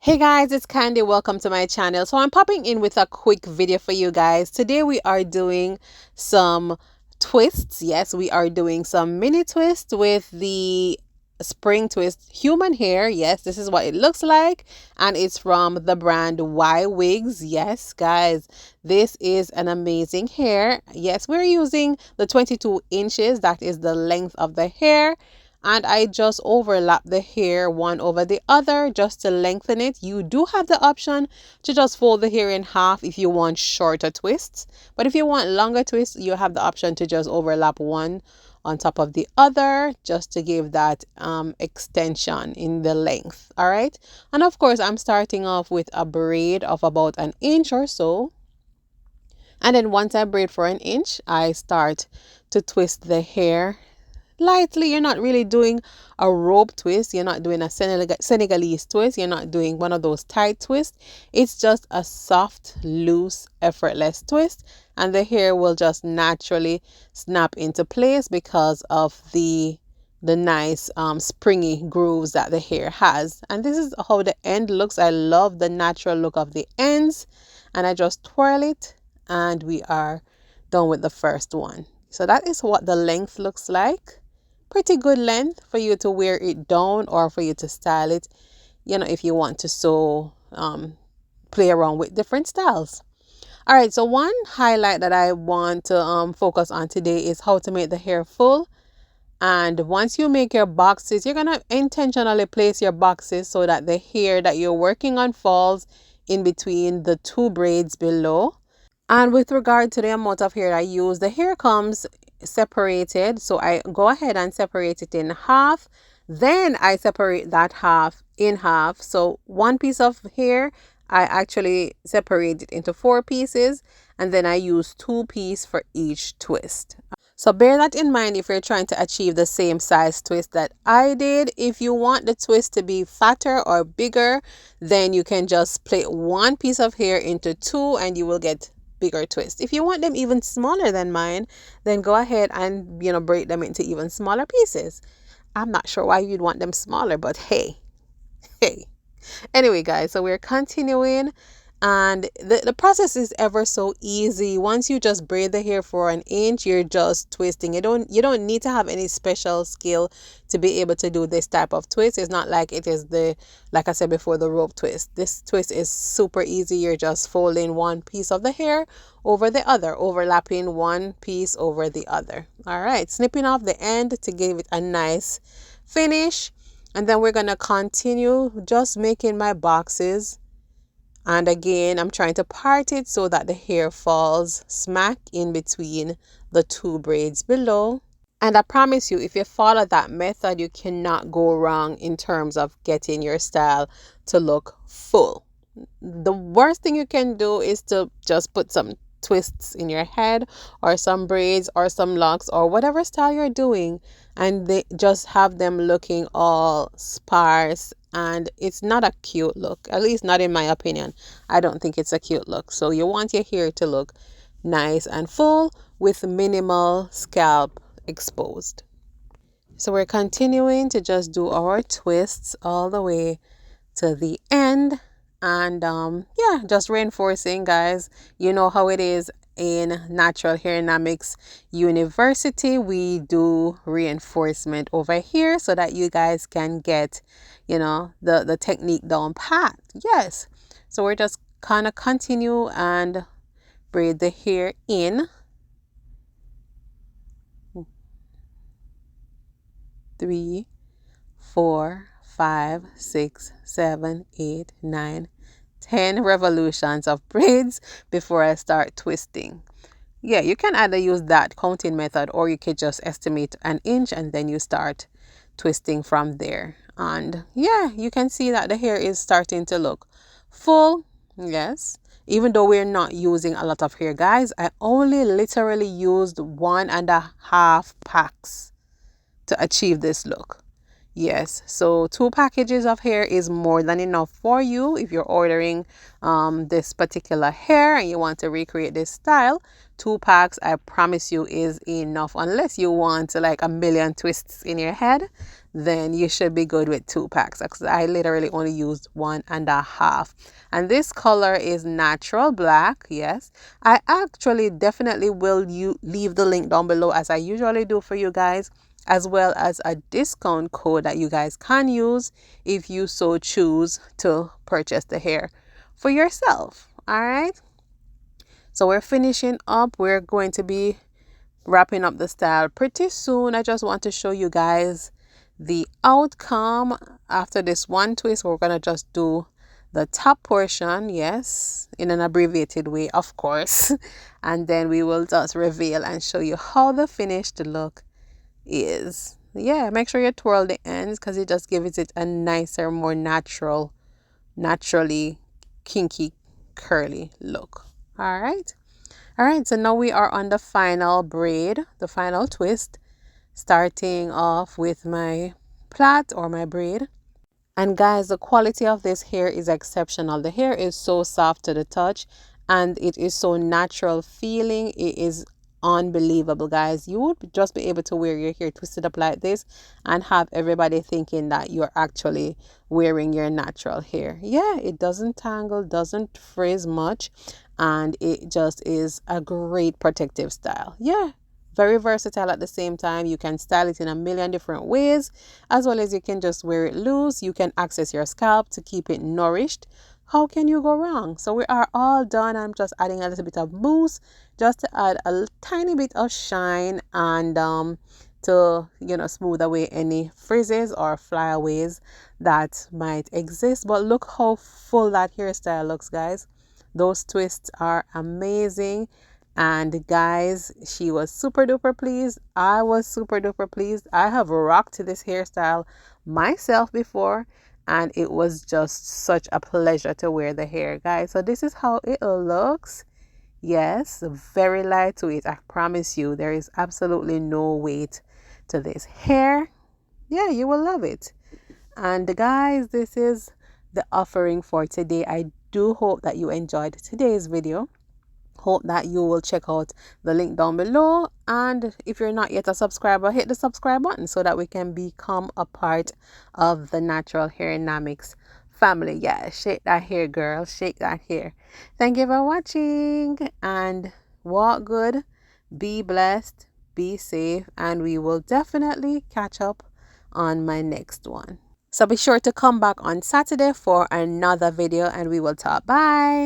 Hey guys, it's Candy. Welcome to my channel. So I'm popping in with a quick video for you guys. Today we are doing some twists. Yes, we are doing some mini twists with the spring twist human hair. Yes, this is what it looks like, and it's from the brand YWIGS. Yes, guys, this is an amazing hair. Yes, we're using the 22 inches. That is the length of the hair, and I just overlap the hair one over the other just to lengthen it. You do have the option to just fold the hair in half if you want shorter twists, but if you want longer twists, you have the option to just overlap one on top of the other just to give that extension in the length. All right, and of course I'm starting off with a braid of about an inch or so, and then once I braid for an inch, I start to twist the hair lightly. You're not really doing a rope twist. You're not doing a Senegalese twist. You're not doing one of those tight twists. It's just a soft, loose, effortless twist, and the hair will just naturally snap into place because of the nice springy grooves that the hair has. And this is how the end looks. I love the natural look of the ends, and I just twirl it and we are done with the first one. So that is what the length looks like. Pretty good length for you to wear it down or for you to style it, if you want to play around with different styles. All right, so one highlight that I want to focus on today is how to make the hair full. And once you make your boxes, you're going to intentionally place your boxes so that the hair that you're working on falls in between the two braids below. And with regard to the amount of hair I use, the hair comes separated, so I go ahead and separate it in half. Then I separate that half in half. So one piece of hair, I actually separate it into 4 pieces, and then I use 2 pieces for each twist. So bear that in mind if you're trying to achieve the same size twist that I did. If you want the twist to be fatter or bigger, then you can just split one piece of hair into 2 and you will get bigger twist. If you want them even smaller than mine, then go ahead and break them into even smaller pieces. I'm not sure why you'd want them smaller, but hey. Anyway, guys, so we're continuing, and the process is ever so easy. Once you just braid the hair for an inch, you're just twisting. You don't need to have any special skill to be able to do this type of twist. It's not like it is like I said before, the rope twist. This twist is super easy. You're just folding one piece of the hair over the other, overlapping one piece over the other. All right, snipping off the end to give it a nice finish. And then we're going to continue just making my boxes. And again, I'm trying to part it so that the hair falls smack in between the 2 braids below. And I promise you, if you follow that method, you cannot go wrong in terms of getting your style to look full. The worst thing you can do is to just put some twists in your head or some braids or some locks or whatever style you're doing, and they just have them looking all sparse, and it's not a cute look. At least not in my opinion. I don't think it's a cute look. So you want your hair to look nice and full with minimal scalp exposed. So we're continuing to just do our twists all the way to the end. And yeah, just reinforcing, guys. You know how it is in Natural Hair Dynamics University. We do reinforcement over here so that you guys can get the technique down pat. Yes, so we're just kind of continue and braid the hair in. 3, 4, 5, 6, 7, 8, 9, 10 revolutions of braids before I start twisting. Yeah, you can either use that counting method or you could just estimate an inch and then you start twisting from there. And yeah, you can see that the hair is starting to look full. Yes, even though we're not using a lot of hair, guys, I only literally used 1.5 packs to achieve this look. Yes, so 2 packages of hair is more than enough for you if you're ordering this particular hair and you want to recreate this style. 2 packs, I promise you, is enough. Unless you want like a million twists in your head, then you should be good with 2 packs. Because I literally only used 1.5. And this color is natural black. Yes, I actually definitely will leave the link down below as I usually do for you guys, as well as a discount code that you guys can use if you so choose to purchase the hair for yourself. All right. So we're finishing up. We're going to be wrapping up the style pretty soon. I just want to show you guys the outcome after this one twist. We're going to just do the top portion, yes, in an abbreviated way, of course. And then we will just reveal and show you how the finished look is. Yeah, make sure you twirl the ends because it just gives it a nicer, more naturally kinky, curly look. All right. All right, so now we are on the final braid, the final twist, starting off with my plait or my braid. And guys, the quality of this hair is exceptional. The hair is so soft to the touch and it is so natural feeling. It is unbelievable, guys. You would just be able to wear your hair twisted up like this and have everybody thinking that you're actually wearing your natural hair. Yeah, it doesn't tangle, doesn't frizz much, and it just is a great protective style. Yeah, very versatile at the same time. You can style it in a million different ways, as well as you can just wear it loose. You can access your scalp to keep it nourished. How can you go wrong? So we are all done. I'm just adding a little bit of mousse just to add a tiny bit of shine and to smooth away any frizzes or flyaways that might exist. But look how full that hairstyle looks, guys. Those twists are amazing. And guys, she was super duper pleased. I was super duper pleased. I have rocked this hairstyle myself before, and it was just such a pleasure to wear the hair, guys. So this is how it looks. Yes, very lightweight. I promise you, there is absolutely no weight to this hair. Yeah, you will love it. And guys, this is the offering for today. I do hope that you enjoyed today's video. Hope that you will check out the link down below, and if you're not yet a subscriber, hit the subscribe button so that we can become a part of the Natural Hairnomics family. Yeah, shake that hair, girl, shake that hair. Thank you for watching, and walk good, be blessed, be safe, and we will definitely catch up on my next one. So be sure to come back on Saturday for another video, and we will talk. Bye.